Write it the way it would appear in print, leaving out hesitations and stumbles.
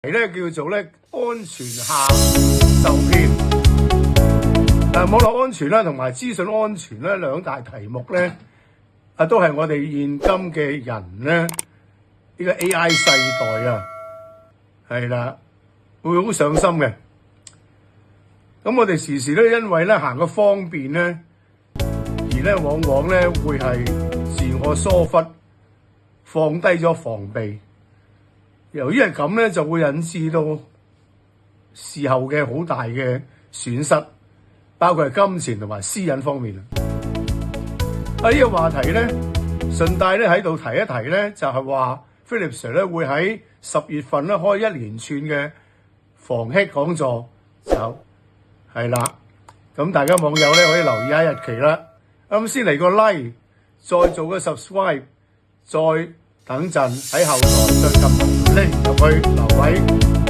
咧叫做咧安全下受騙。網絡安全啦，同埋資訊安全咧兩大題目咧，都係我哋現今嘅人咧呢個 AI 世代啊，係啦，會好上心嘅。咁我哋時時咧因為咧行個方便咧，而咧往往咧會係自我疏忽，放低咗防備。由於係咁咧，就會引致到事後嘅好大嘅損失，包括係金錢同埋私隱方面。呢個話題咧，順帶咧喺度提一提咧，就係話 Philip Sir 咧會喺10月份咧開一連串嘅防 hack 講座，就係啦。咁大家網友咧可以留意下日期啦。咁先嚟個 like， 再做個 subscribe， 再等陣喺後台再撳 link 入去留位。